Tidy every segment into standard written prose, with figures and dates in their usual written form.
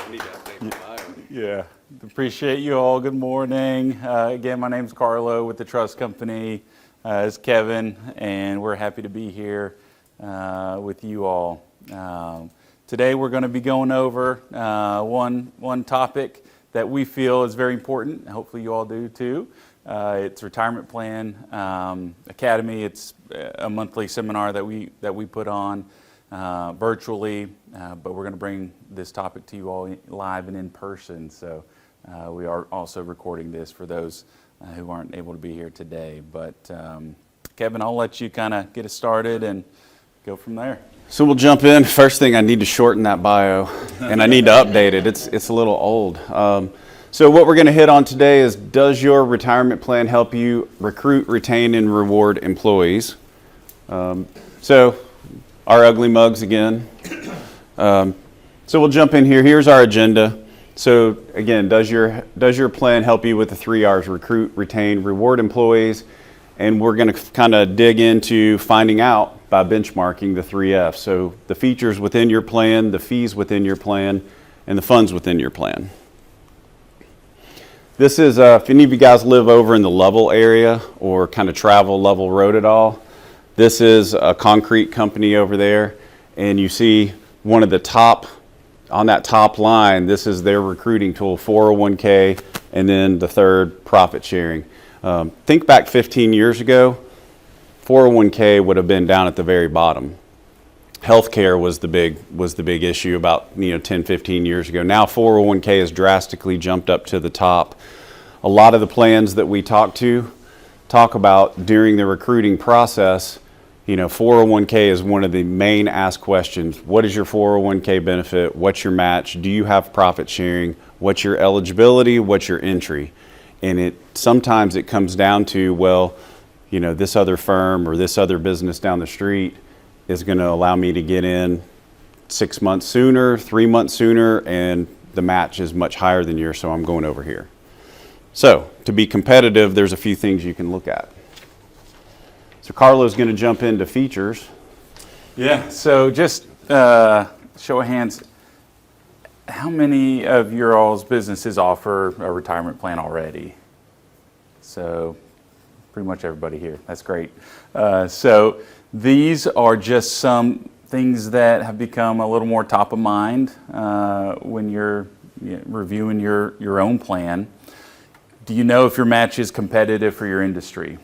I need to update my bio. Yeah, appreciate you all. Good morning. Again, my name's Carlo with the Trust Company. It's Kevin, and we're happy to be here with you all. Today we're going to be going over one topic that we feel is very important. Hopefully you all do too. It's Retirement Plan Academy. It's a monthly seminar that we put on virtually, but we're going to bring this topic to you all live and in person. So we are also recording this for those who aren't able to be here today. But Kevin, I'll let you kind of get us started and go from there. So we'll jump in. First thing, I need to shorten that bio, and I need to update it. It's a little old. So what we're going to hit on today is, does your retirement plan help you recruit, retain, and reward employees? So our ugly mugs again. So we'll jump in here. Here's our agenda. So again, does your plan help you with the 3 R's: recruit, retain, reward employees? And we're going to kind of dig into finding out by benchmarking the 3 F's. So the features within your plan, the fees within your plan, and the funds within your plan. This is, if any of you guys live over in the Lovell area or kind of travel Lovell Road at all, this is a concrete company over there. And you see one of the top, on that top line, this is their recruiting tool, 401k, and then the third, profit sharing. Think back 15 years ago, 401k would have been down at the very bottom. Healthcare was the big issue about 10, 15 years ago. Now 401k has drastically jumped up to the top. A lot of the plans that we talk about during the recruiting process, 401k is one of the main asked questions. What is your 401k benefit? What's your match? Do you have profit sharing? What's your eligibility? What's your entry? And sometimes it comes down to, well, this other firm or this other business down the street is going to allow me to get in 6 months sooner, 3 months sooner, and the match is much higher than yours, so I'm going over here. So to be competitive, there's a few things you can look at. So Carlo's going to jump into features. Yeah, so just show of hands, how many of your all's businesses offer a retirement plan already? So pretty much everybody here. That's great. So these are just some things that have become a little more top of mind when you're reviewing your own plan. Do you know if your match is competitive for your industry?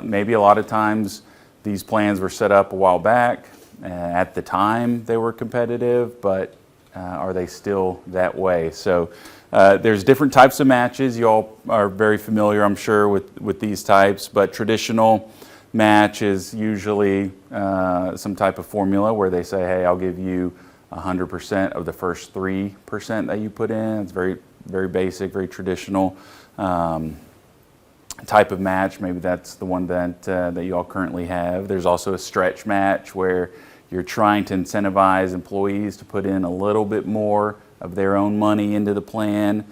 Maybe a lot of times these plans were set up a while back. At the time they were competitive, but are they still that way? So there's different types of matches. You all are very familiar, I'm sure, with these types, but traditional match is usually some type of formula where they say, hey, I'll give you 100% of the first 3% that you put in. It's very, very basic, very traditional type of match. Maybe that's the one that you all currently have. There's also a stretch match where you're trying to incentivize employees to put in a little bit more of their own money into the plan.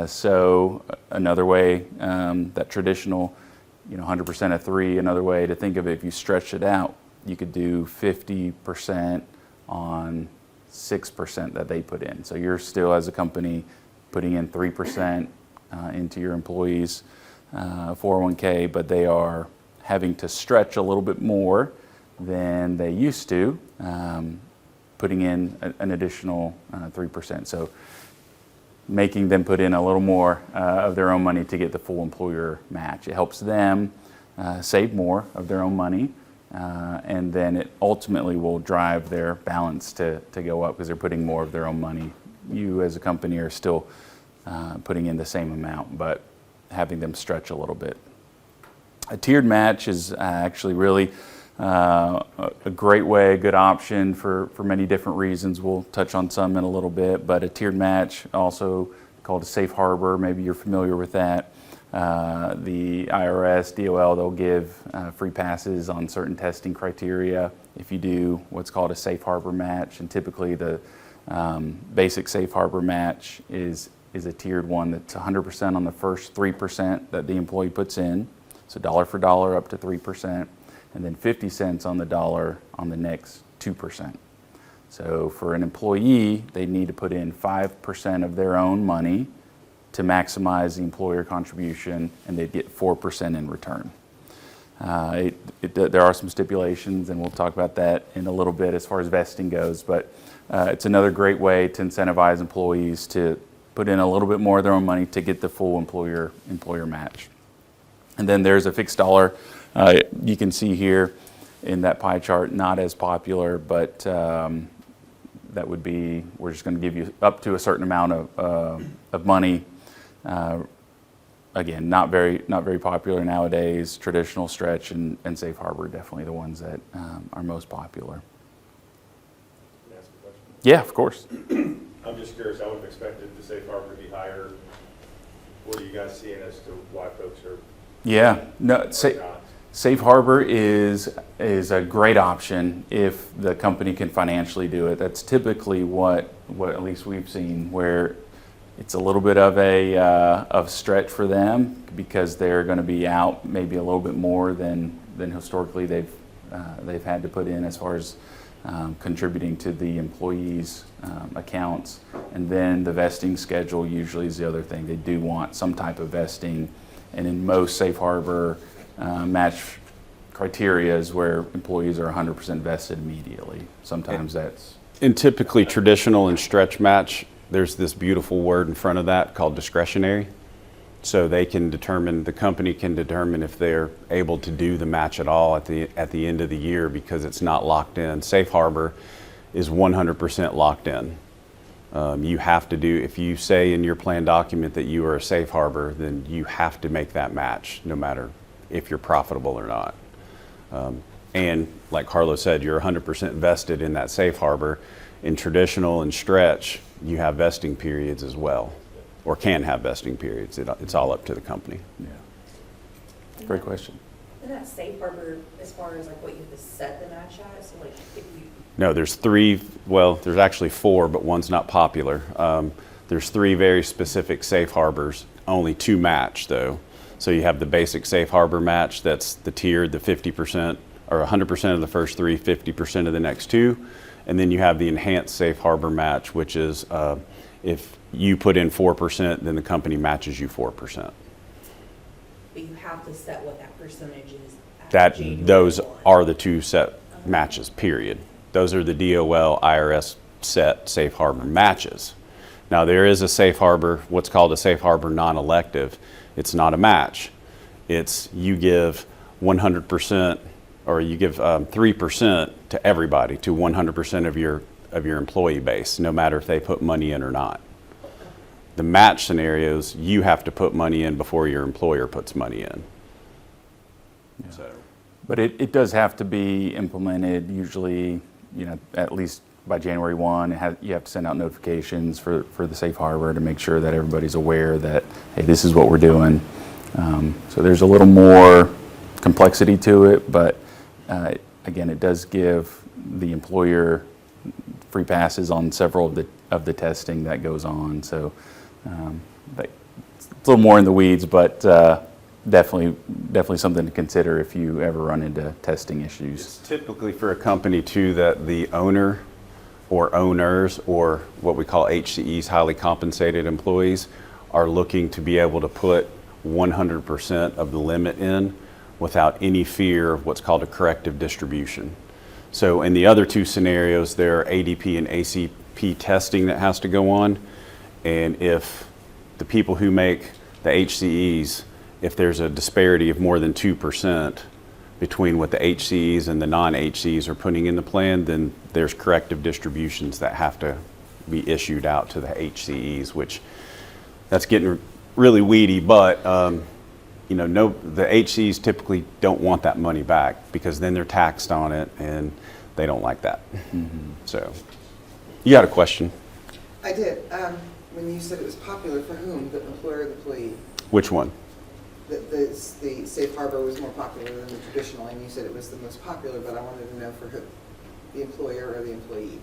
So another way, that traditional 100% of 3, another way to think of it, if you stretch it out, you could do 50% on 6% that they put in. So you're still, as a company, putting in 3% into your employees' 401k, but they are having to stretch a little bit more than they used to, putting in an additional 3%. So making them put in a little more of their own money to get the full employer match. It helps them save more of their own money, and then it ultimately will drive their balance to go up because they're putting more of their own money. You as a company are still putting in the same amount, but having them stretch a little bit. A tiered match is actually really a great way, a good option for many different reasons. We'll touch on some in a little bit, but a tiered match, also called a safe harbor, maybe you're familiar with that. The IRS, DOL, they'll give free passes on certain testing criteria if you do what's called a safe harbor match. And typically the basic safe harbor match is a tiered one that's 100% on the first 3% that the employee puts in. So dollar for dollar up to 3%, and then 50 cents on the dollar on the next 2%. So for an employee, they need to put in 5% of their own money to maximize the employer contribution, and they'd get 4% in return. There are some stipulations, and we'll talk about that in a little bit as far as vesting goes, but it's another great way to incentivize employees to put in a little bit more of their own money to get the full employer match. And then there's a fixed dollar. You can see here in that pie chart, not as popular, but that would be, we're just going to give you up to a certain amount of money. Again, not very popular nowadays. Traditional, stretch, and safe harbor are definitely the ones that are most popular. Can I ask a question? Yeah, of course. I'm just curious, I would have expected the safe harbor to be higher. What are you guys seeing as to why folks are Yeah, no, not? safe harbor is a great option if the company can financially do it. That's typically what at least we've seen, where it's a little bit of a stretch for them because they're going to be out maybe a little bit more than historically they've had to put in as far as contributing to the employees' accounts. And then the vesting schedule usually is the other thing. They do want some type of vesting, and in most safe harbor match criteria is where employees are 100% vested immediately. Sometimes that's... And typically traditional and stretch match, there's this beautiful word in front of that called discretionary. So they can determine, the company can determine if they're able to do the match at all at the end of the year because it's not locked in. Safe harbor is 100% locked in. You have to do, if you say in your plan document that you are a safe harbor, then you have to make that match no matter if you're profitable or not. And like Carlos said, you're 100% vested in that safe harbor. In traditional and stretch, you have vesting periods as well, or can have vesting periods. It's all up to the company. Yeah. Great question. And that safe harbor, as far as like what you have to set the match at, so like if you... No, there's three, well, there's actually four, but one's not popular. There's three very specific safe harbors, only two match though. So you have the basic safe harbor match, that's the tiered, the 50%, or 100% of the first three, 50% of the next two. And then you have the enhanced safe harbor match, which is if you put in 4%, then the company matches you 4%. But you have to set what that percentage is at That, January those 1. are the two set matches, period. Those are the DOL IRS set safe harbor matches. Now there is a safe harbor, what's called a safe harbor non-elective. It's not a match. It's you give 100%, or you give 3% to everybody, to 100% of your employee base, no matter if they put money in or not. The match scenarios, you have to put money in before your employer puts money in. Yeah. So. But it does have to be implemented usually, at least by January 1. You have to send out notifications for the safe harbor to make sure that everybody's aware that, hey, this is what we're doing. So there's a little more complexity to it, but again, it does give the employer free passes on several of the testing that goes on. So it's a little more in the weeds, but definitely something to consider if you ever run into testing issues. It's typically for a company too that the owner or owners, or what we call HCEs, highly compensated employees, are looking to be able to put 100% of the limit in without any fear of what's called a corrective distribution. So in the other two scenarios, there are ADP and ACP testing that has to go on. And if the people who make the HCEs, if there's a disparity of more than 2% between what the HCEs and the non-HCEs are putting in the plan, then there's corrective distributions that have to be issued out to the HCEs, which that's getting really weedy, but the HCEs typically don't want that money back because then they're taxed on it and they don't like that. Mm-hmm. So, you got a question? I did. When you said it was popular, for whom? The employer or the employee? Which one? The safe harbor was more popular than the traditional, and you said it was the most popular, but I wanted to know for who? The employer or the employee?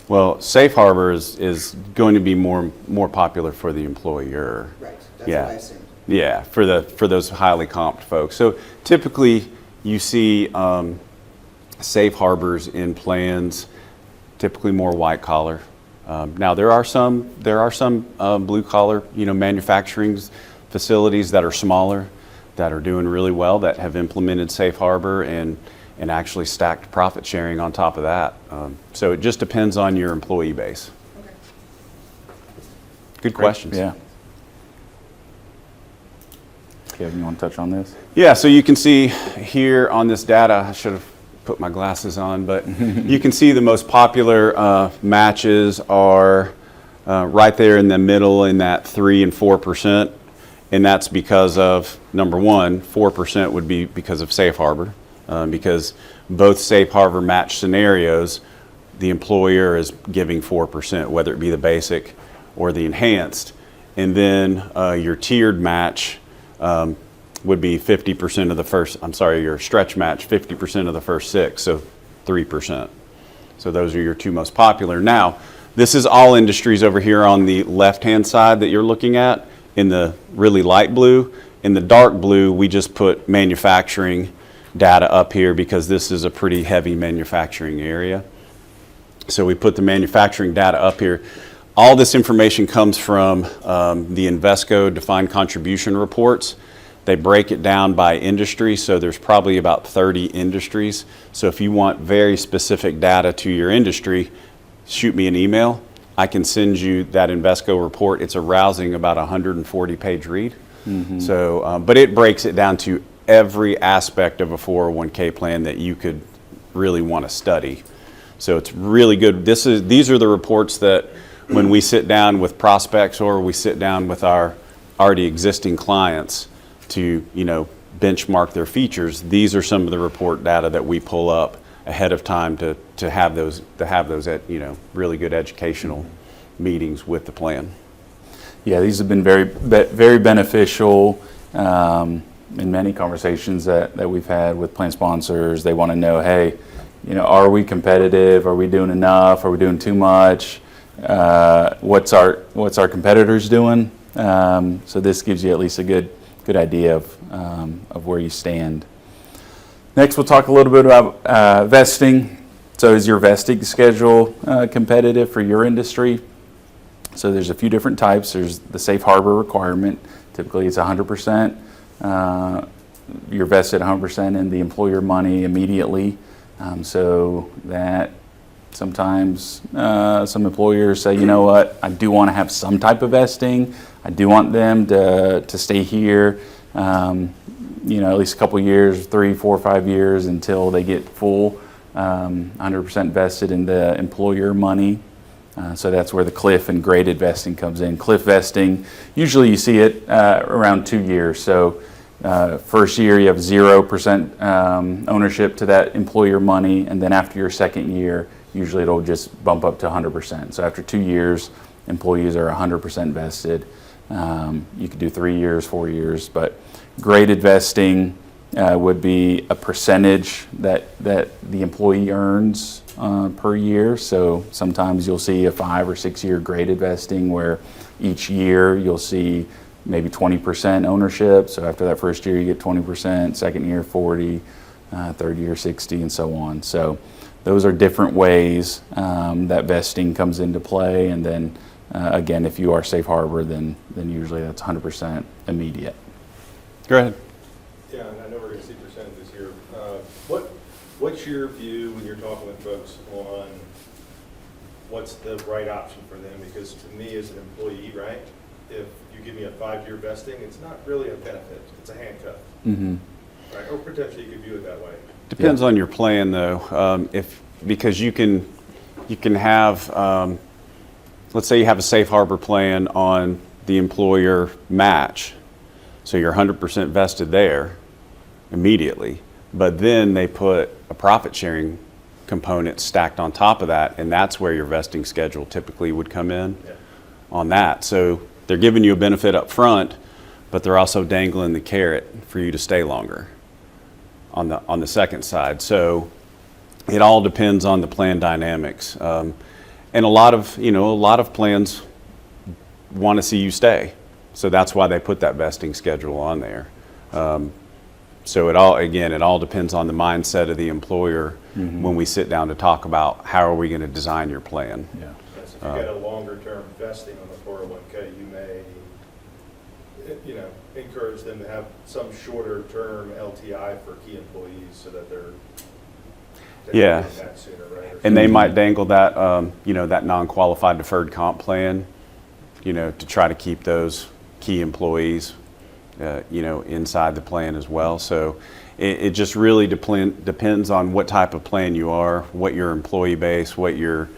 Well, safe harbor is going to be more popular for the employer. Right, that's what I assumed. Yeah, for those highly comped folks. So typically you see safe harbors in plans typically more white collar. Now there are some blue collar, manufacturing facilities that are smaller, that are doing really well, that have implemented Safe Harbor and actually stacked profit sharing on top of that. So it just depends on your employee base. Good questions. Yeah. Kevin, you want to touch on this? Yeah, so you can see here on this data, I should have put my glasses on, but you can see the most popular matches are right there in the middle in that 3 and 4%. And that's because of, number one, 4% would be because of Safe Harbor, because both Safe Harbor match scenarios, the employer is giving 4%, whether it be the basic or the enhanced. And then your tiered match would be 50% of the first, your stretch match, 50% of the first 6, so 3%. So those are your two most popular. Now, this is all industries over here on the left-hand side that you're looking at in the really light blue. In the dark blue, we just put manufacturing data up here because this is a pretty heavy manufacturing area. So we put the manufacturing data up here. All this information comes from the Invesco defined contribution reports. They break it down by industry, so there's probably about 30 industries. So if you want very specific data to your industry, shoot me an email. I can send you that Invesco report. It's a rousing, about 140-page read. So, but it breaks it down to every aspect of a 401k plan that you could really want to study. So it's really good. These are the reports that when we sit down with prospects or we sit down with our already existing clients to, benchmark their features, these are some of the report data that we pull up ahead of time to have those at really good educational meetings with the plan. Yeah, these have been very beneficial in many conversations that we've had with plan sponsors. They want to know, hey, are we competitive? Are we doing enough? Are we doing too much? What's our competitors doing? So this gives you at least a good idea of where you stand. Next, we'll talk a little bit about vesting. So is your vesting schedule competitive for your industry? So there's a few different types. There's the Safe Harbor requirement. Typically it's 100%. You're vested 100% in the employer money immediately. So that sometimes some employers say, you know what, I do want to have some type of vesting. I do want them to stay here, at least a couple years, 3, 4, 5 years until they get full 100% vested in the employer money. So that's where the cliff and graded vesting comes in. Cliff vesting, usually you see it around 2 years. So first year you have 0% ownership to that employer money, and then after your second year, usually it'll just bump up to 100%. So after 2 years, employees are 100% vested. You could do 3 years, 4 years, but graded vesting would be a percentage that the employee earns per year. So sometimes you'll see a 5 or 6 year graded vesting where each year you'll see maybe 20% ownership. So after that first year you get 20%, second year 40, third year 60, and so on. So those are different ways that vesting comes into play. And then again, if you are Safe Harbor, then usually that's 100% immediate. Go ahead. Yeah, and I know we're going to see percentages here. What's your view when you're talking with folks on what's the right option for them? Because to me as an employee, right, if you give me a 5-year vesting, it's not really a benefit. It's a handcuff. Mm-hmm. Right? Or potentially you could view it that way. Depends on your plan, though. Because you can have, let's say you have a Safe Harbor plan on the employer match, so you're 100% vested there immediately. But then they put a profit sharing component stacked on top of that, and that's where your vesting schedule typically would come in on that. So they're giving you a benefit up front, but they're also dangling the carrot for you to stay longer on the second side. So it all depends on the plan dynamics. And a lot of plans want to see you stay. So that's why they put that vesting schedule on there. So it all depends on the mindset of the employer when we sit down to talk about how are we going to design your plan. Yeah. Yes, if you get a longer-term vesting on the 401K, you may, encourage them to have some shorter-term LTI for key employees so that they're Yeah. getting that sooner, right? Or And they might dangle that, that non-qualified deferred comp plan, to try to keep those key employees, inside the plan as well. So it just really depends on what type of plan you are, what your employee base, what your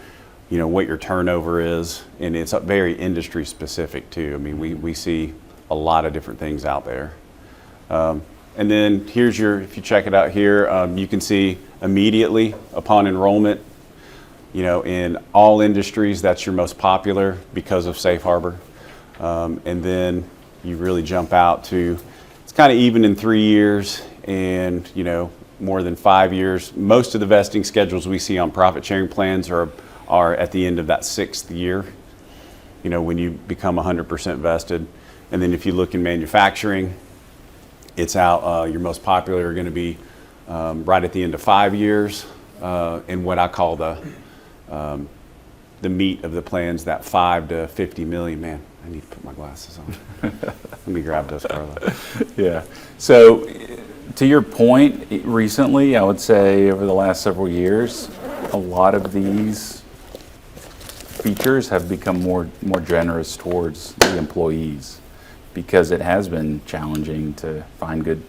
turnover is, and it's very industry specific too. I mean, we see a lot of different things out there. And then here's if you check it out here, you can see immediately upon enrollment, in all industries, that's your most popular because of Safe Harbor. And then you really jump out to, it's kind of even in 3 years and, more than 5 years. Most of the vesting schedules we see on profit sharing plans are at the end of that 6th year, when you become 100% vested. And then if you look in manufacturing, it's out, your most popular are going to be right at the end of 5 years, and what I call the meat of the plans, that 5 to 50 million. Man, I need to put my glasses on. Let me grab those, Carla. Yeah. So to your point, recently, I would say over the last several years, a lot of these features have become more generous towards the employees because it has been challenging to find good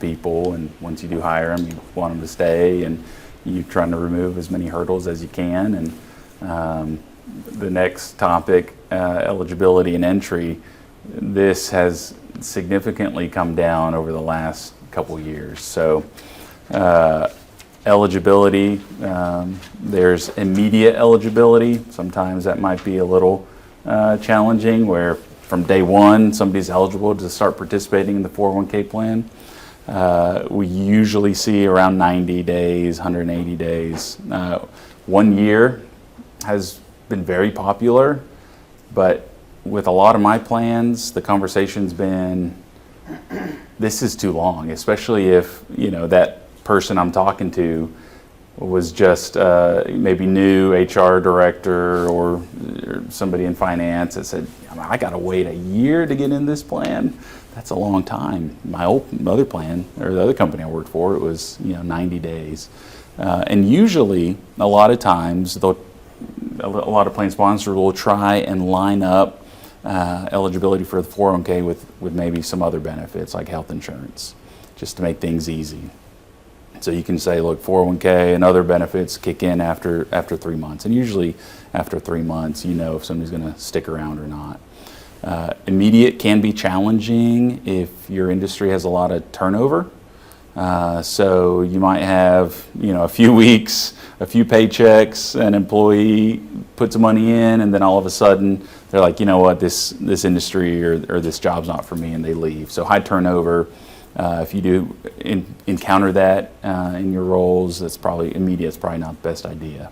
people, and once you do hire them, you want them to stay, and you're trying to remove as many hurdles as you can. And the next topic, eligibility and entry, this has significantly come down over the last couple years. So eligibility, there's immediate eligibility. Sometimes that might be a little challenging, where from day one somebody's eligible to start participating in the 401k plan. We usually see around 90 days, 180 days. 1 year has been very popular, but with a lot of my plans, the conversation's been, this is too long, especially if, that person I'm talking to was just maybe new HR director or somebody in finance that said, I got to wait a year to get in this plan. That's a long time. My other plan, or the other company I worked for, it was 90 days. And usually, a lot of times, a lot of plan sponsors will try and line up eligibility for the 401k with maybe some other benefits like health insurance, just to make things easy. So you can say, look, 401k and other benefits kick in after 3 months. And usually after 3 months, if somebody's going to stick around or not. Immediate can be challenging if your industry has a lot of turnover. So you might have, a few weeks, a few paychecks, an employee puts money in, and then all of a sudden they're like, what, this industry or this job's not for me, and they leave. So high turnover. If you do encounter that in your roles, that's probably immediate. It's probably not the best idea.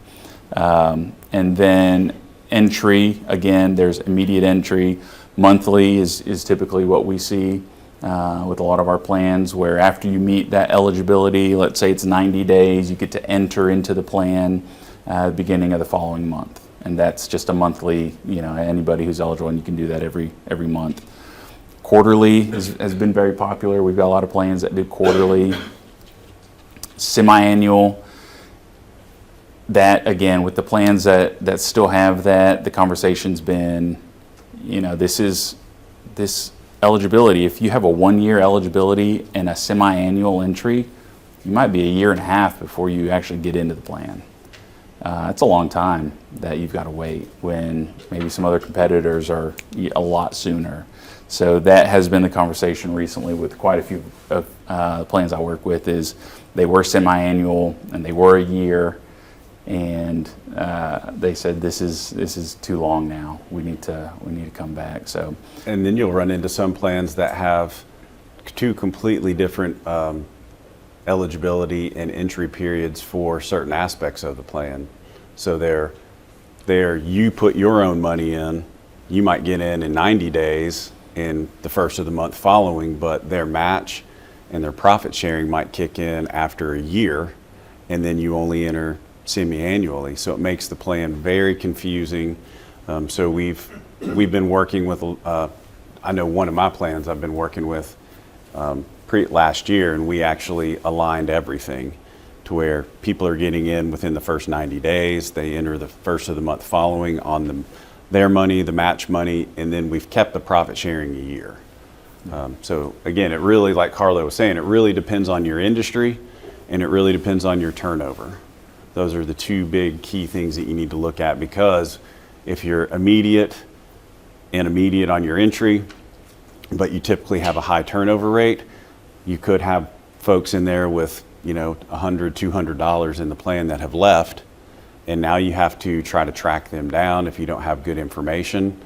And then entry, again, there's immediate entry. Monthly is typically what we see with a lot of our plans, where after you meet that eligibility, let's say it's 90 days, you get to enter into the plan at the beginning of the following month. And that's just a monthly, anybody who's eligible, and you can do that every month. Quarterly has been very popular. We've got a lot of plans that do quarterly. Semi-annual, that again, with the plans that still have that, the conversation's been, this eligibility, if you have a 1 year eligibility and a semi-annual entry, you might be a year and a half before you actually get into the plan. It's a long time that you've got to wait when maybe some other competitors are a lot sooner. So that has been the conversation recently with quite a few of plans I work with, is they were semi-annual and they were a year, and they said this is too long now. We need to come back. So, And then you'll run into some plans that have two completely different eligibility and entry periods for certain aspects of the plan. So there you put your own money in. You might get in 90 days in the first of the month following, but their match and their profit sharing might kick in after a year, and then you only enter semi-annually. So it makes the plan very confusing. So we've been working with, I know one of my plans I've been working with last year, and we actually aligned everything to where people are getting in within the first 90 days. They enter the first of the month following on their money, the match money, and then we've kept the profit sharing a year. So again, it really, like Carlo was saying, it really depends on your industry, and it really depends on your turnover. Those are the two big key things that you need to look at, because if you're immediate on your entry, but you typically have a high turnover rate, you could have folks in there with, $100, $200 in the plan that have left, and now you have to try to track them down if you don't have good information.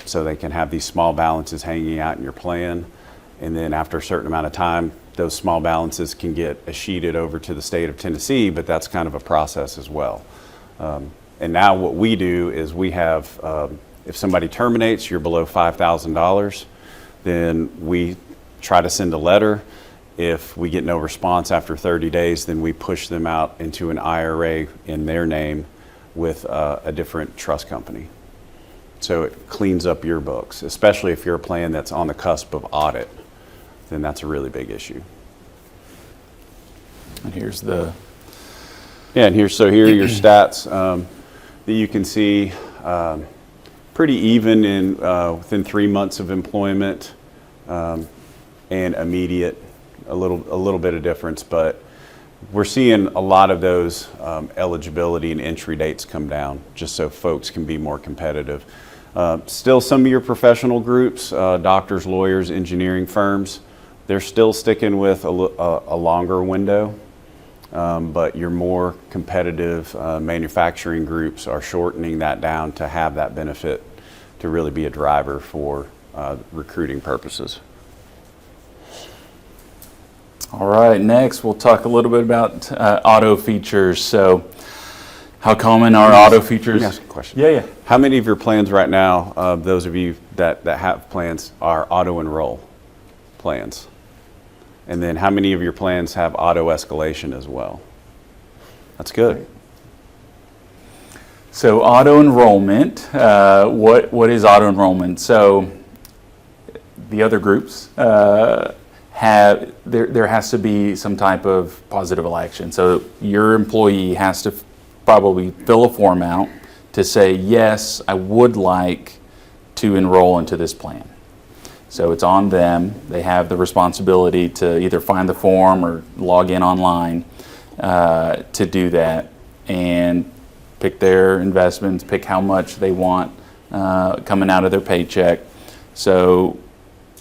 So they can have these small balances hanging out in your plan, and then after a certain amount of time, those small balances can get sheeted over to the state of Tennessee, but that's kind of a process as well. And now what we do is we have, if somebody terminates, you're below $5,000, then we try to send a letter. If we get no response after 30 days, then we push them out into an IRA in their name with a different trust company. So it cleans up your books, especially if you're a plan that's on the cusp of audit, then that's a really big issue. And here's the, Yeah, and here are your stats that you can see. Pretty even in within 3 months of employment, and immediate, a little bit of difference, but we're seeing a lot of those eligibility and entry dates come down, just so folks can be more competitive. Still, some of your professional groups, doctors, lawyers, engineering firms, they're still sticking with a longer window, but your more competitive manufacturing groups are shortening that down to have that benefit to really be a driver for recruiting purposes. all right, next we'll talk a little bit about auto features. So how common are auto features? Let me ask a question. Yeah. How many of your plans right now, those of you that have plans, are auto enroll plans? And then how many of your plans have auto escalation as well? That's good. So auto enrollment, what is auto enrollment? So the other groups have, there has to be some type of positive election. So your employee has to probably fill a form out to say, yes, I would like to enroll into this plan. So it's on them. They have the responsibility to either find the form or log in online to do that, and pick their investments, pick how much they want coming out of their paycheck. So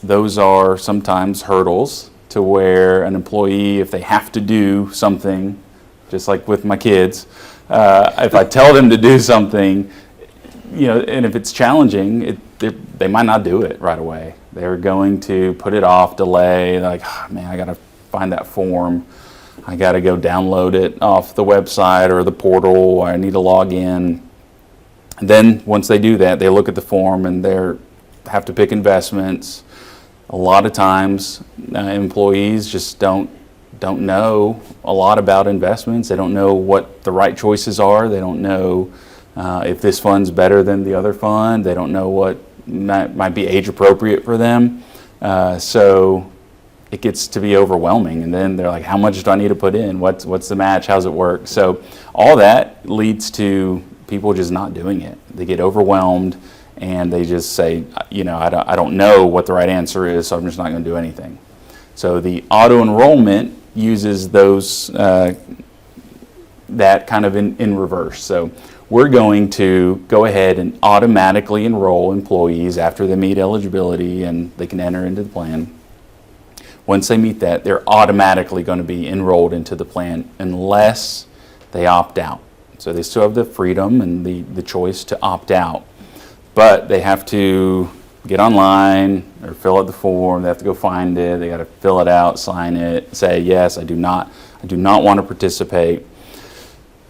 those are sometimes hurdles to where an employee, if they have to do something, just like with my kids, if I tell them to do something, and if it's challenging, they might not do it right away. They're going to put it off, delay, like, oh, man, I got to find that form. I got to go download it off the website or the portal, or I need to log in. And then once they do that, they look at the form and they have to pick investments. A lot of times, employees just don't know a lot about investments. They don't know what the right choices are. They don't know if this fund's better than the other fund. They don't know what might be age appropriate for them. So it gets to be overwhelming. And then they're like, how much do I need to put in? What's the match? How's it work? So all that leads to people just not doing it. They get overwhelmed and they just say, I don't know what the right answer is, so I'm just not going to do anything. So the auto enrollment uses those, that kind of in reverse. So we're going to go ahead and automatically enroll employees after they meet eligibility and they can enter into the plan. Once they meet that, they're automatically going to be enrolled into the plan unless they opt out. So they still have the freedom and the choice to opt out, but they have to get online or fill out the form. They have to go find it. They got to fill it out, sign it, say, yes, I do not want to participate.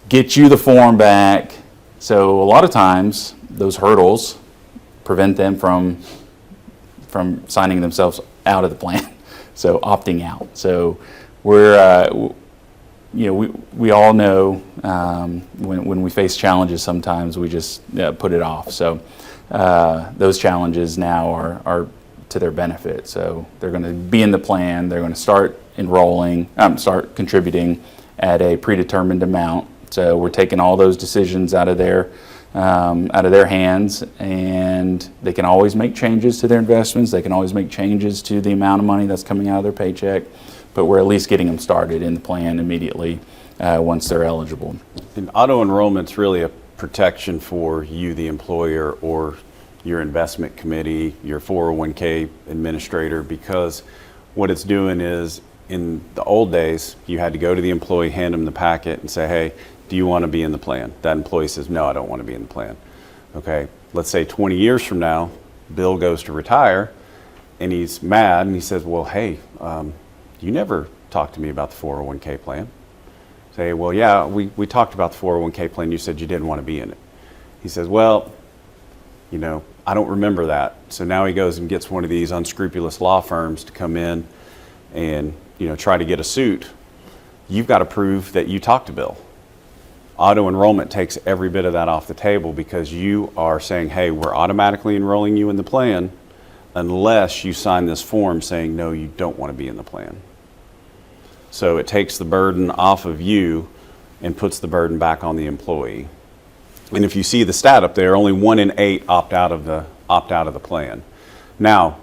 Get you the form back. So a lot of times those hurdles prevent them from signing themselves out of the plan. So opting out. So we're, we all know when we face challenges, sometimes we just put it off. So those challenges now are to their benefit. So they're going to be in the plan. They're going to start start contributing at a predetermined amount. So we're taking all those decisions out of their hands, and they can always make changes to their investments. They can always make changes to the amount of money that's coming out of their paycheck. But we're at least getting them started in the plan immediately once they're eligible. And auto enrollment's really a protection for you, the employer, or your investment committee, your 401k administrator, because what it's doing is, in the old days, you had to go to the employee, hand them the packet, and say, hey, do you want to be in the plan? That employee says, no, I don't want to be in the plan. Okay, let's say 20 years from now, Bill goes to retire, and he's mad, and he says, well, hey, you never talked to me about the 401k plan. Say, well, yeah, we talked about the 401k plan. You said you didn't want to be in it. He says, well, I don't remember that. So now he goes and gets one of these unscrupulous law firms to come in and, try to get a suit. You've got to prove that you talked to Bill. Auto enrollment takes every bit of that off the table, because you are saying, hey, we're automatically enrolling you in the plan unless you sign this form saying, no, you don't want to be in the plan. So it takes the burden off of you and puts the burden back on the employee. And if you see the stat up there, only 1 in 8 opt out of the plan. Now,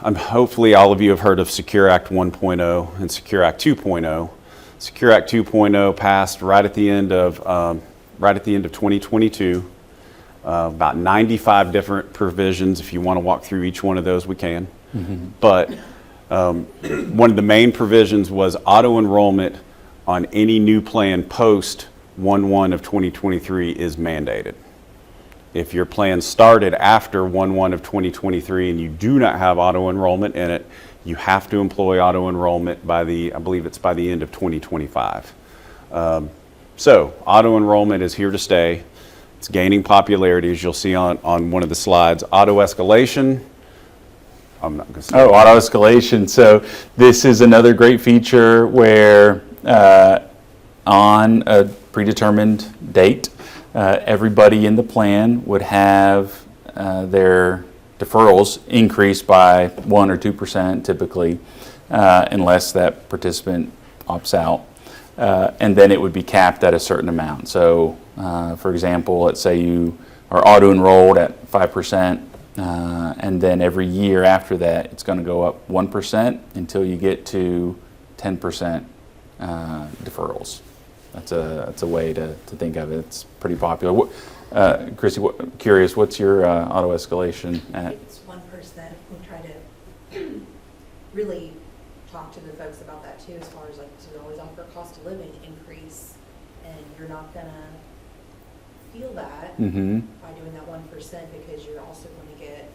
hopefully all of you have heard of Secure Act 1.0 and Secure Act 2.0. Secure Act 2.0 passed right at the end of 2022. About 95 different provisions. If you want to walk through each one of those, we can. Mm-hmm. But one of the main provisions was auto enrollment on any new plan post 1/1 of 2023 is mandated. If your plan started after 1/1 of 2023 and you do not have auto enrollment in it, you have to employ auto enrollment by the end of 2025. So auto enrollment is here to stay. It's gaining popularity, as you'll see on one of the slides. Auto escalation. I'm not going to say. Oh, auto escalation. So this is another great feature where on a predetermined date, everybody in the plan would have their deferrals increase by 1 or 2% typically, unless that participant opts out. And then it would be capped at a certain amount. So, for example, let's say you are auto-enrolled at 5%, and then every year after that, it's going to go up 1% until you get to 10% deferrals. That's a way to think of it. It's pretty popular. Chrissy, curious, what's your auto escalation at? It's 1%. We try to really talk to the folks about that too, as far as so we always offer cost of living increase, and you're not gonna feel that by doing that 1%, because you're also going to get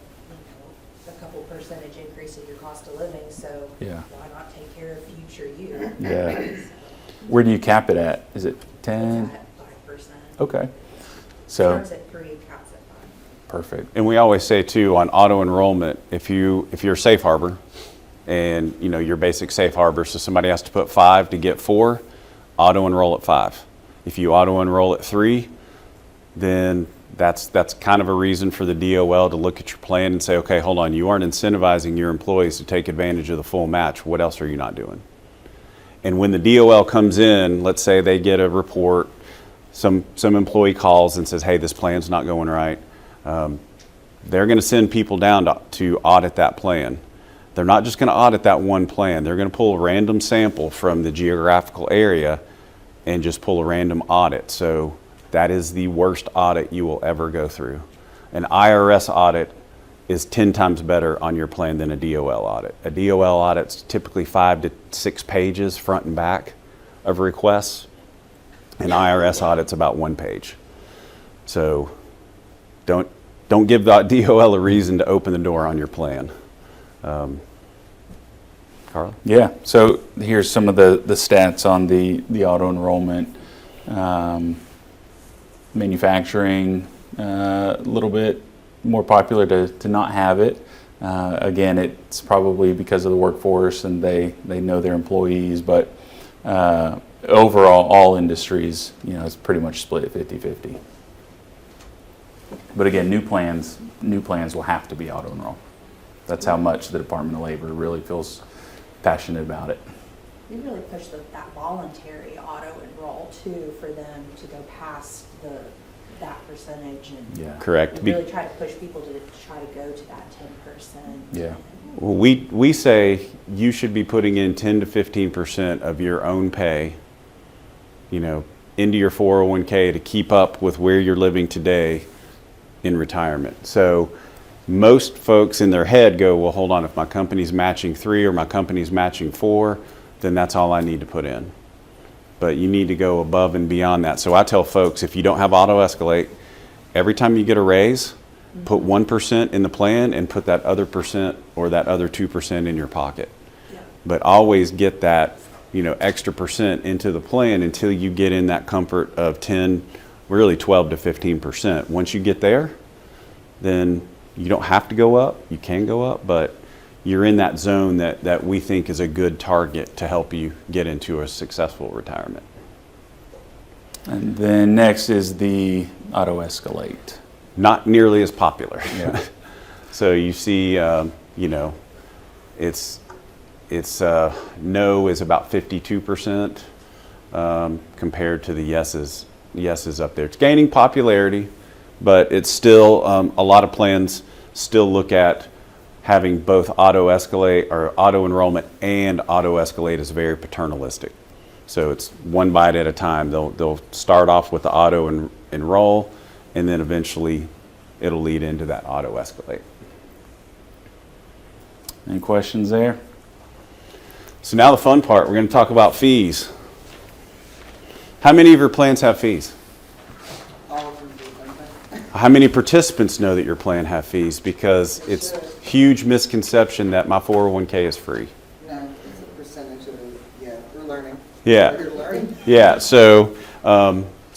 a couple percentage increase in your cost of living. So why not take care of future you? Yeah. So, where do you cap it at? Is it 10? it's at 5%. Okay. So Starts at 3, caps at 5. perfect. And we always say too, on auto enrollment, if you're safe harbor, and your basic safe harbor, so somebody has to put 5 to get 4, auto enroll at 5. If you auto enroll at 3, then that's kind of a reason for the DOL to look at your plan and say, okay, hold on, you aren't incentivizing your employees to take advantage of the full match. What else are you not doing? And when the DOL comes in, let's say they get a report, some employee calls and says, hey, this plan's not going right. They're going to send people down to audit that plan. They're not just going to audit that one plan. They're going to pull a random sample from the geographical area and just pull a random audit. So that is the worst audit you will ever go through. An IRS audit is 10 times better on your plan than a DOL audit. A DOL audit's typically 5 to 6 pages front and back of requests. An IRS audit's about 1 page. So don't give the DOL a reason to open the door on your plan. Carla? Yeah, so here's some of the stats on the auto enrollment. Manufacturing, a little bit more popular to not have it. Again, it's probably because of the workforce and they know their employees, but overall, all industries, it's pretty much split 50-50. But again, new plans will have to be auto enroll. That's how much the Department of Labor really feels passionate about it. We really push that voluntary auto enroll too, for them to go past that percentage and. Yeah. Correct. We really try to push people to try to go to that 10%. Yeah. Well, we say you should be putting in 10 to 15% of your own pay, into your 401k to keep up with where you're living today in retirement. So most folks in their head go, well, hold on, if my company's matching 3 or my company's matching 4, then that's all I need to put in. But you need to go above and beyond that. So I tell folks, if you don't have auto escalate, every time you get a raise, put 1% in the plan and put that other percent or that other 2% in your pocket. Yeah. But always get that, extra percent into the plan until you get in that comfort of 10, really 12 to 15%. Once you get there, then you don't have to go up. You can go up, but you're in that zone that we think is a good target to help you get into a successful retirement. And then next is the auto escalate. Not nearly as popular. Yeah. So you see, it's no is about 52% compared to the yeses up there. It's gaining popularity, but it's still a lot of plans still look at having both auto escalate or auto enrollment and auto escalate is very paternalistic. So it's one bite at a time. They'll start off with the auto enroll, and then eventually it'll lead into that auto escalate. Any questions there? So now the fun part, we're going to talk about fees. How many of your plans have fees? All of them do, don't they? How many participants know that your plan have fees? Because it's huge misconception that my 401k is free. No, it's a percentage of the, we're learning. Yeah. We're learning. Yeah, so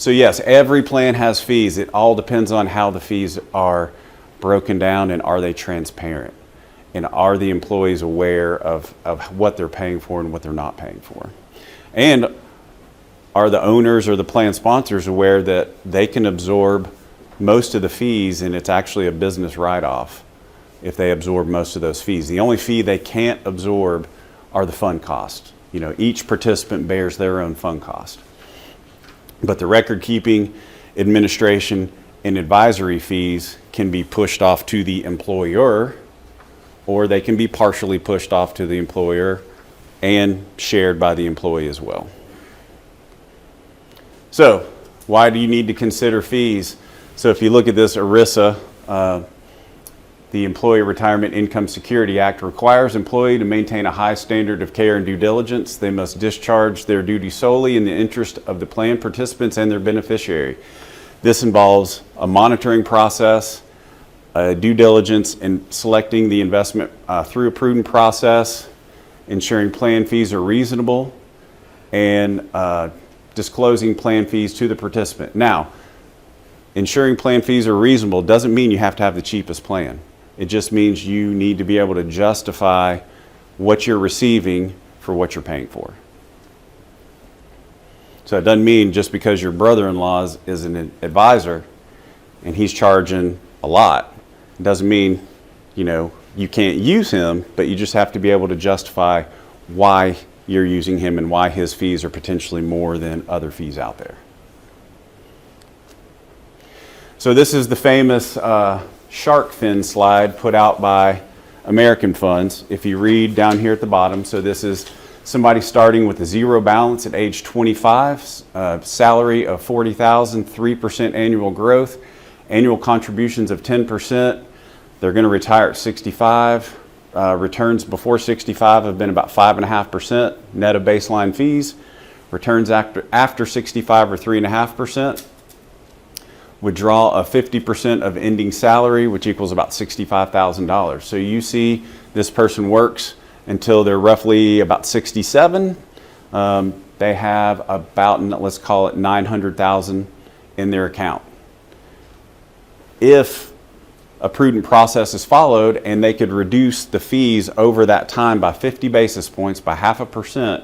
yes, every plan has fees. It all depends on how the fees are broken down and are they transparent? And are the employees aware of what they're paying for and what they're not paying for? And are the owners or the plan sponsors aware that they can absorb most of the fees and it's actually a business write-off if they absorb most of those fees? The only fee they can't absorb are the fund costs. Each participant bears their own fund cost. But the record keeping, administration, and advisory fees can be pushed off to the employer, or they can be partially pushed off to the employer and shared by the employee as well. So, why do you need to consider fees? So if you look at this, ERISA, the Employee Retirement Income Security Act requires employee to maintain a high standard of care and due diligence. They must discharge their duty solely in the interest of the plan participants and their beneficiary. This involves a monitoring process, due diligence in selecting the investment through a prudent process, ensuring plan fees are reasonable, and disclosing plan fees to the participant. Now, ensuring plan fees are reasonable doesn't mean you have to have the cheapest plan. It just means you need to be able to justify what you're receiving for what you're paying for. So it doesn't mean just because your brother-in-law is an advisor and he's charging a lot, it doesn't mean, you can't use him, but you just have to be able to justify why you're using him and why his fees are potentially more than other fees out there. So this is the famous shark fin slide put out by American Funds. If you read down here at the bottom, so this is somebody starting with a zero balance at age 25, salary of $40,000, 3% annual growth, annual contributions of 10%. They're going to retire at 65. Returns before 65 have been about 5.5% net of baseline fees. Returns after 65 are 3.5%. Withdraw of 50% of ending salary, which equals about $65,000. So you see this person works until they're roughly about 67. They have about, let's call it $900,000 in their account. If a prudent process is followed and they could reduce the fees over that time by 50 basis points, by 0.5%,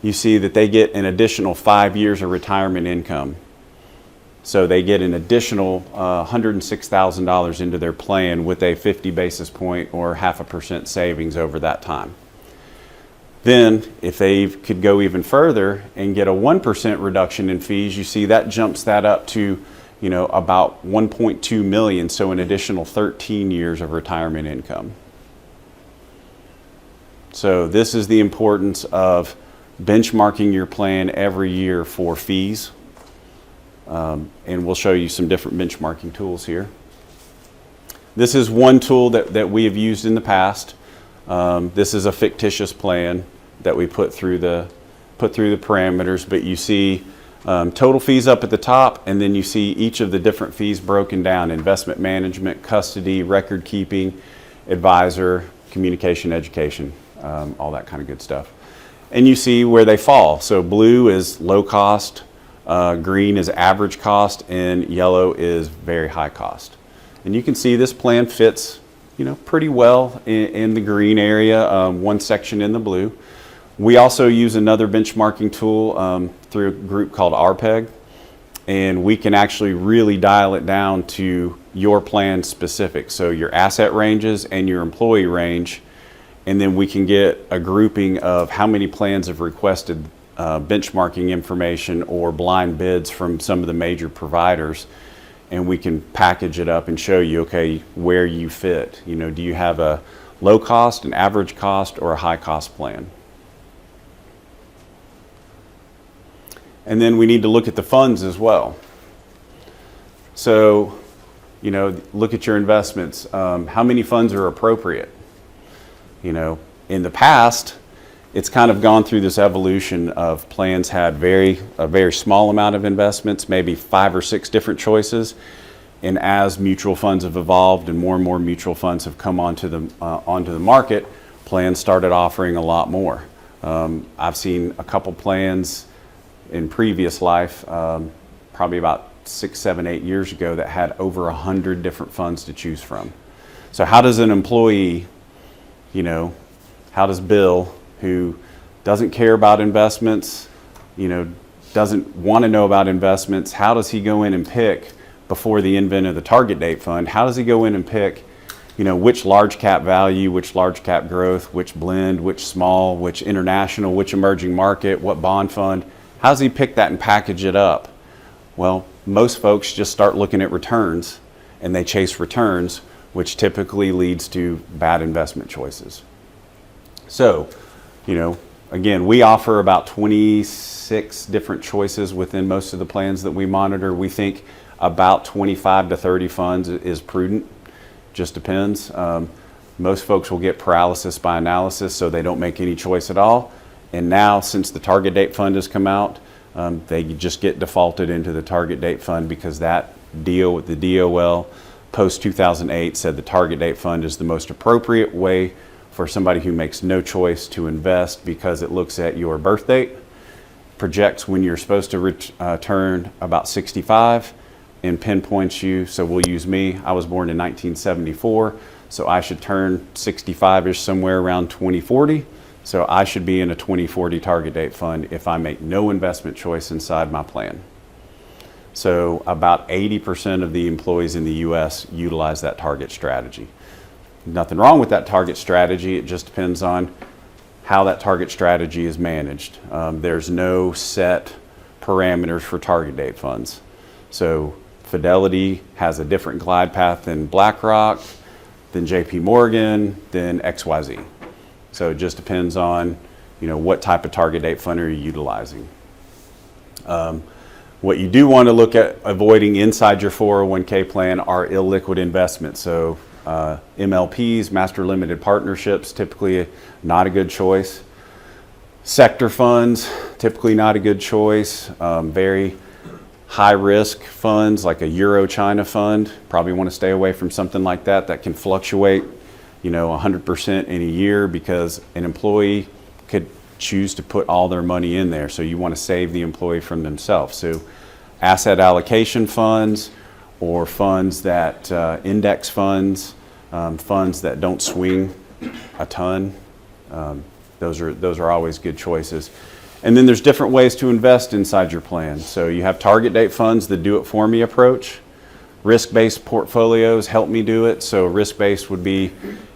you see that they get an additional 5 years of retirement income. So they get an additional $106,000 into their plan with a 50 basis point or 0.5% savings over that time. Then, if they could go even further and get a 1% reduction in fees, you see that jumps that up to, about 1.2 million, so an additional 13 years of retirement income. So this is the importance of benchmarking your plan every year for fees. And we'll show you some different benchmarking tools here. This is one tool that we have used in the past. This is a fictitious plan that we put through the parameters, but you see total fees up at the top, and then you see each of the different fees broken down: investment management, custody, record keeping, advisor, communication, education, all that kind of good stuff. And you see where they fall. So blue is low cost, green is average cost, and yellow is very high cost. And you can see this plan fits, pretty well in the green area, one section in the blue. We also use another benchmarking tool through a group called RPEG, and we can actually really dial it down to your plan specific. So your asset ranges and your employee range, and then we can get a grouping of how many plans have requested benchmarking information or blind bids from some of the major providers, and we can package it up and show you, okay, where you fit. Do you have a low cost, an average cost, or a high cost plan? And then we need to look at the funds as well. So, look at your investments. How many funds are appropriate? In the past, it's kind of gone through this evolution of plans had a very small amount of investments, maybe 5 or 6 different choices. And as mutual funds have evolved and more mutual funds have come onto the market, plans started offering a lot more. I've seen a couple plans in previous life, probably about 6, 7, 8 years ago, that had over 100 different funds to choose from. So how does an employee, how does Bill, who doesn't care about investments, doesn't want to know about investments, how does he go in and pick, before the advent of the target date fund, how does he go in and pick, which large cap value, which large cap growth, which blend, which small, which international, which emerging market, what bond fund? How does he pick that and package it up? Well, most folks just start looking at returns, and they chase returns, which typically leads to bad investment choices. So, again, we offer about 26 different choices within most of the plans that we monitor. We think about 25 to 30 funds is prudent. Just depends. Most folks will get paralysis by analysis, so they don't make any choice at all. And now, since the target date fund has come out, they just get defaulted into the target date fund, because that deal with the DOL post 2008 said the target date fund is the most appropriate way for somebody who makes no choice to invest, because it looks at your birth date, projects when you're supposed to turn about 65, and pinpoints you. So we'll use me. I was born in 1974, so I should turn 65-ish somewhere around 2040. So I should be in a 2040 target date fund if I make no investment choice inside my plan. So about 80% of the employees in the U.S. utilize that target strategy. Nothing wrong with that target strategy. It just depends on how that target strategy is managed. There's no set parameters for target date funds. So Fidelity has a different glide path than BlackRock, than JP Morgan, than XYZ. So it just depends on, what type of target date fund are you utilizing. What you do want to look at avoiding inside your 401k plan are illiquid investments. So MLPs, master limited partnerships, typically not a good choice. Sector funds, typically not a good choice. Very high risk funds like a Euro China fund, probably want to stay away from something like that can fluctuate 100% in a year, because an employee could choose to put all their money in there. So you want to save the employee from themselves. So asset allocation funds or funds that index funds, funds that don't swing a ton. Those are always good choices. And then there's different ways to invest inside your plan. So you have target date funds, the do it for me approach. Risk-based portfolios help me do it. So risk-based would be,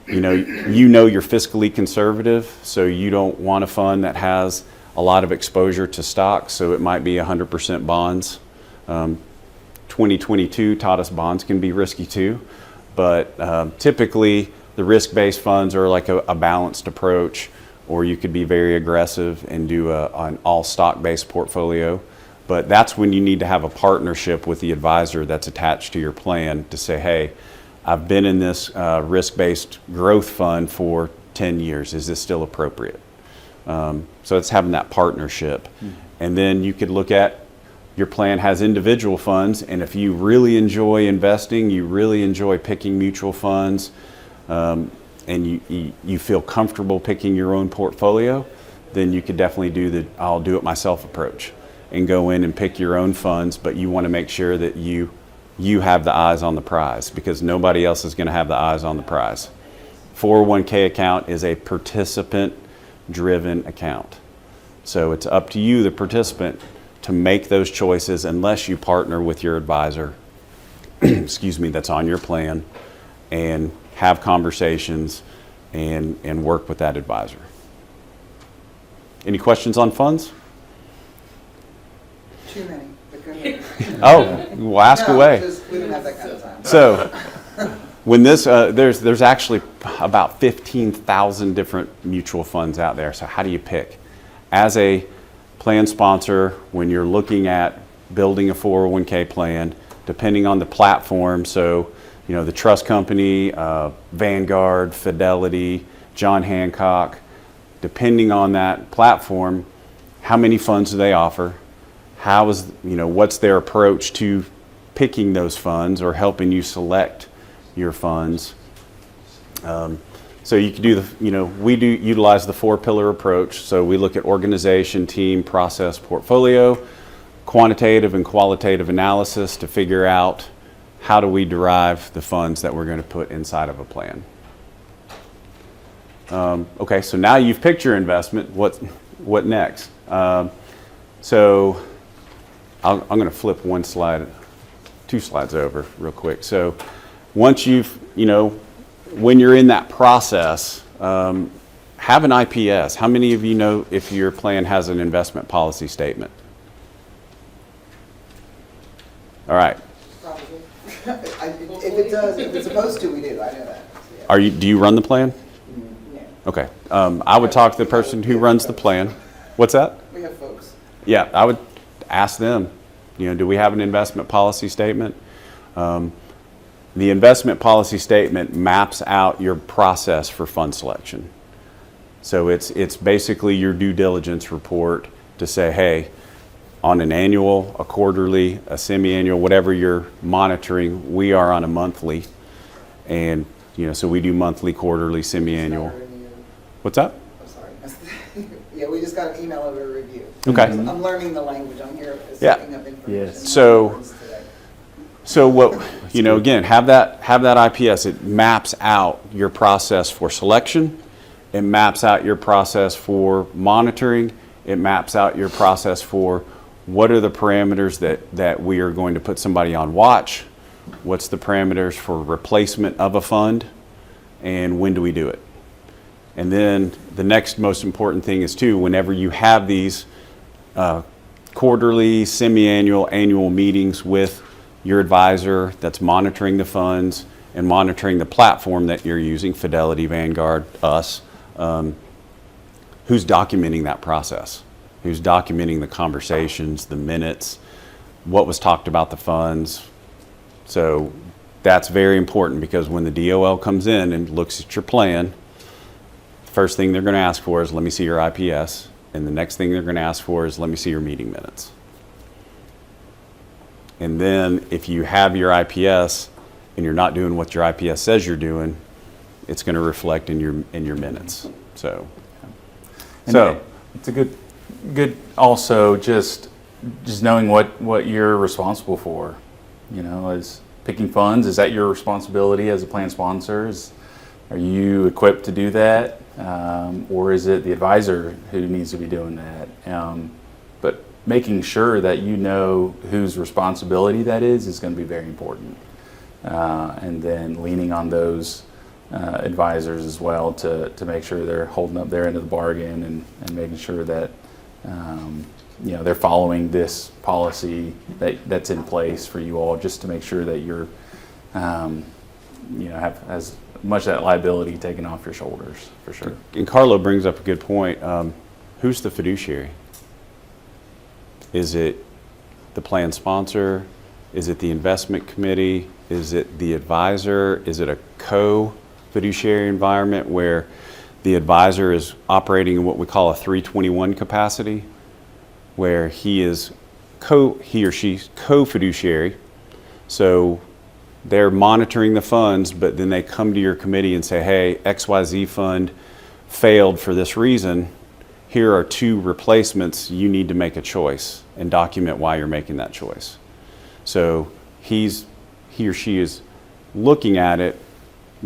you know you're fiscally conservative, so you don't want a fund that has a lot of exposure to stocks, so it might be 100% bonds. 2022 taught us bonds can be risky too, but typically the risk-based funds are like a balanced approach, or you could be very aggressive and do an all stock-based portfolio. But that's when you need to have a partnership with the advisor that's attached to your plan to say, hey, I've been in this risk-based growth fund for 10 years. Is this still appropriate? So it's having that partnership. And then you could look at your plan has individual funds, and if you really enjoy investing, you really enjoy picking mutual funds, and you feel comfortable picking your own portfolio, then you could definitely do the I'll do it myself approach and go in and pick your own funds, but you want to make sure that you have the eyes on the prize, because nobody else is going to have the eyes on the prize. 401k account is a participant-driven account. So it's up to you, the participant, to make those choices unless you partner with your advisor, excuse me, that's on your plan, and have conversations and work with that advisor. Any questions on funds? Too many. But go ahead. Oh, well, ask No, away. just- we don't have that kind of time. So, when this, there's actually about 15,000 different mutual funds out there. So how do you pick? As a plan sponsor, when you're looking at building a 401k plan, depending on the platform, so the trust company, Vanguard, Fidelity, John Hancock, depending on that platform, how many funds do they offer? How is, what's their approach to picking those funds or helping you select your funds? So you can do we do utilize the 4-pillar approach. So we look at organization, team, process, portfolio, quantitative and qualitative analysis to figure out how do we derive the funds that we're going to put inside of a plan. Okay, so now you've picked your investment. What next? So I'm going to flip two slides over real quick. So once you've, when you're in that process, have an IPS. How many of you know if your plan has an investment policy statement? All right. Probably. If it does, if it's supposed to, we do. I know that. So, yeah. Do you run the plan? Yeah. Okay. I would talk to the person who runs the plan. What's that? We have folks. Yeah, I would ask them, do we have an investment policy statement? The investment policy statement maps out your process for fund selection. So it's basically your due diligence report to say, hey, on an annual, a quarterly, a semi-annual, whatever you're monitoring, we are on a monthly. And, so we do monthly, quarterly, semi-annual. What's that? I'm sorry. Yeah, we just got an email of a review. Okay. I'm learning the language. I'm here Yeah. setting up information. Yes. So what, again, have that IPS. It maps out your process for selection. It maps out your process for monitoring. It maps out your process for what are the parameters that we are going to put somebody on watch. What's the parameters for replacement of a fund, and when do we do it? And then the next most important thing is too, whenever you have these quarterly, semi-annual, annual meetings with your advisor that's monitoring the funds and monitoring the platform that you're using, Fidelity, Vanguard, us, who's documenting that process? Who's documenting the conversations, the minutes, what was talked about the funds? So that's very important, because when the DOL comes in and looks at your plan, first thing they're going to ask for is, let me see your IPS. And the next thing they're going to ask for is, let me see your meeting minutes. And then if you have your IPS and you're not doing what your IPS says you're doing, it's going to reflect in your minutes. So it's a good also just knowing what you're responsible for, as picking funds, is that your responsibility as a plan sponsor? Are you equipped to do that? Or is it the advisor who needs to be doing that? But making sure that you know whose responsibility that is going to be very important. And then leaning on those advisors as well to make sure they're holding up their end of the bargain and making sure that they're following this policy that's in place for you all, just to make sure that you're have as much of that liability taken off your shoulders, for sure. And Carlo brings up a good point. Who's the fiduciary? Is it the plan sponsor? Is it the investment committee? Is it the advisor? Is it a co-fiduciary environment where the advisor is operating in what we call a 321 capacity, where he or she's co-fiduciary? So they're monitoring the funds, but then they come to your committee and say, hey, XYZ fund failed for this reason. Here are 2 replacements. You need to make a choice and document why you're making that choice. So he or she is looking at it,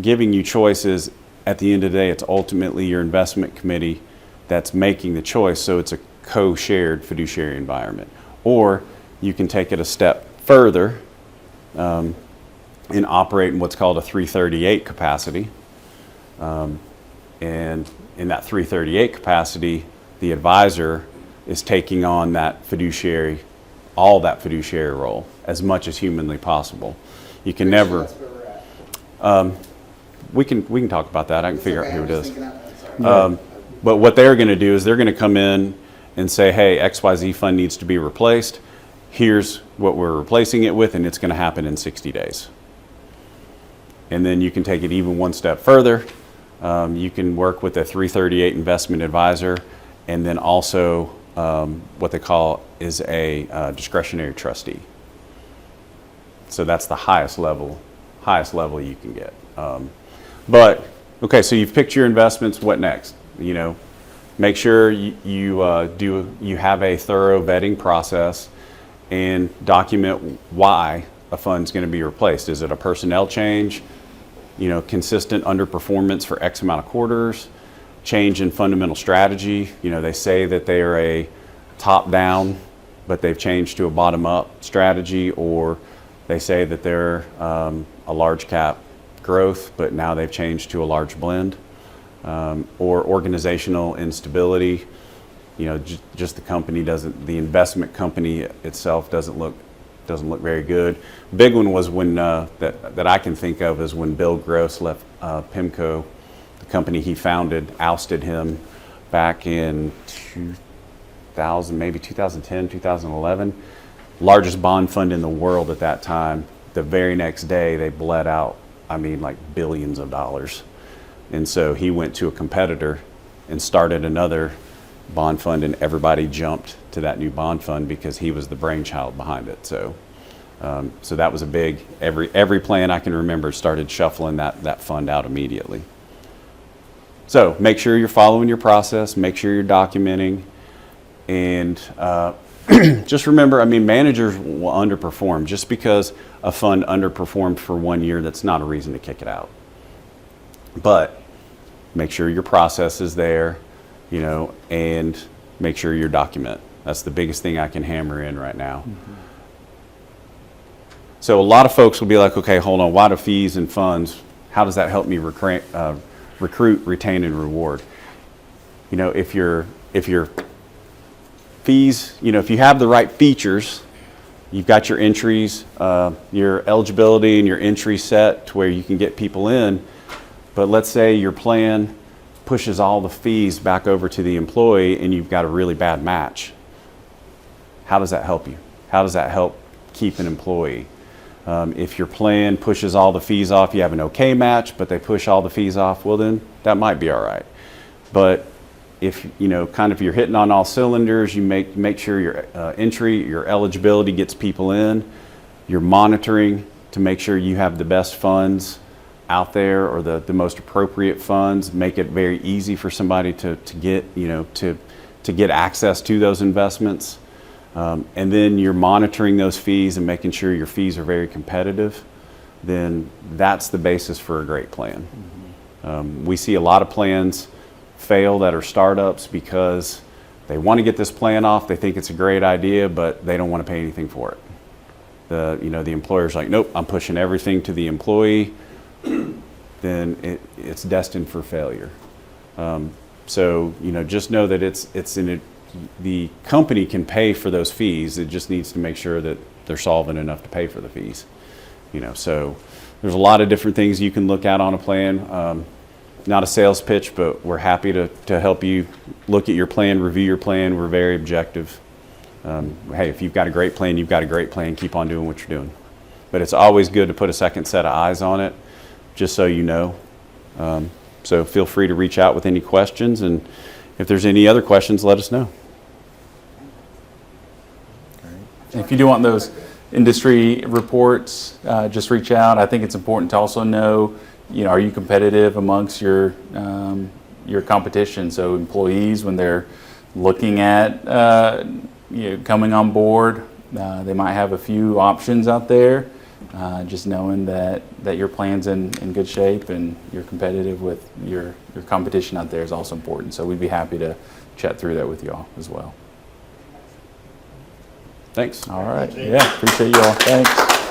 giving you choices. At the end of the day, it's ultimately your investment committee that's making the choice. So it's a co-shared fiduciary environment. Or you can take it a step further and operate in what's called a 338 capacity. And in that 338 capacity, the advisor is taking on all that fiduciary role as much as humanly possible. You can never. That's where we're at. We can talk about that. I can figure out Okay, who I'm it just is. thinking out loud, sorry. But what they're going to do is they're going to come in and say, hey, XYZ fund needs to be replaced. Here's what we're replacing it with, and it's going to happen in 60 days. And then you can take it even one step further. You can work with a 338 investment advisor, and then also what they call is a discretionary trustee. So that's the highest level you can get. But okay, so you've picked your investments. What next? Make sure you have a thorough vetting process and document why a fund's going to be replaced. Is it a personnel change? Consistent underperformance for X amount of quarters, change in fundamental strategy. They say that they are a top-down, but they've changed to a bottom-up strategy, or they say that they're a large cap growth, but now they've changed to a large blend, or organizational instability. Just the investment company itself doesn't look very good. Big one was when that I can think of is when Bill Gross left PIMCO, the company he founded, ousted him back in 2000, maybe 2010, 2011. Largest bond fund in the world at that time. The very next day, they bled out, like billions of dollars. And so he went to a competitor and started another bond fund, and everybody jumped to that new bond fund because he was the brainchild behind it. So that was a big, every plan I can remember started shuffling that fund out immediately. So make sure you're following your process, make sure you're documenting, and just remember, managers will underperform. Just because a fund underperformed for 1 year, that's not a reason to kick it out. But make sure your process is there, and make sure you document. That's the biggest thing I can hammer in right now. Mm-hmm. So a lot of folks will be like, okay, hold on, why do fees and funds, how does that help me recruit, retain, and reward? If your fees, if you have the right features, you've got your entries, your eligibility and your entry set to where you can get people in. But let's say your plan pushes all the fees back over to the employee and you've got a really bad match. How does that help you? How does that help keep an employee? If your plan pushes all the fees off, you have an okay match, but they push all the fees off, well then that might be all right. But if you're hitting on all cylinders, you make sure your entry, your eligibility gets people in, you're monitoring to make sure you have the best funds out there, or the most appropriate funds, make it very easy for somebody to get access to those investments. And then you're monitoring those fees and making sure your fees are very competitive. then that's the basis for a great plan. We see a lot of plans fail that are startups because they want to get this plan off, they think it's a great idea, but they don't want to pay anything for it. The employer's like, nope, I'm pushing everything to the employee, then it's destined for failure. So, just know that the company can pay for those fees. It just needs to make sure that they're solvent enough to pay for the fees. So there's a lot of different things you can look at on a plan. Not a sales pitch, but we're happy to help you look at your plan, review your plan. We're very objective. Hey, if you've got a great plan, you've got a great plan. Keep on doing what you're doing. But it's always good to put a second set of eyes on it, just so you know. So feel free to reach out with any questions, and if there's any other questions, let us know. And if you do want those industry reports, just reach out. I think it's important to also know, are you competitive amongst your competition? So employees, when they're looking at coming on board, they might have a few options out there. Just knowing that your plan's in good shape and you're competitive with your competition out there is also important. So we'd be happy to chat through that with you all as well. Thanks. All right. Yeah, appreciate you all. Thanks.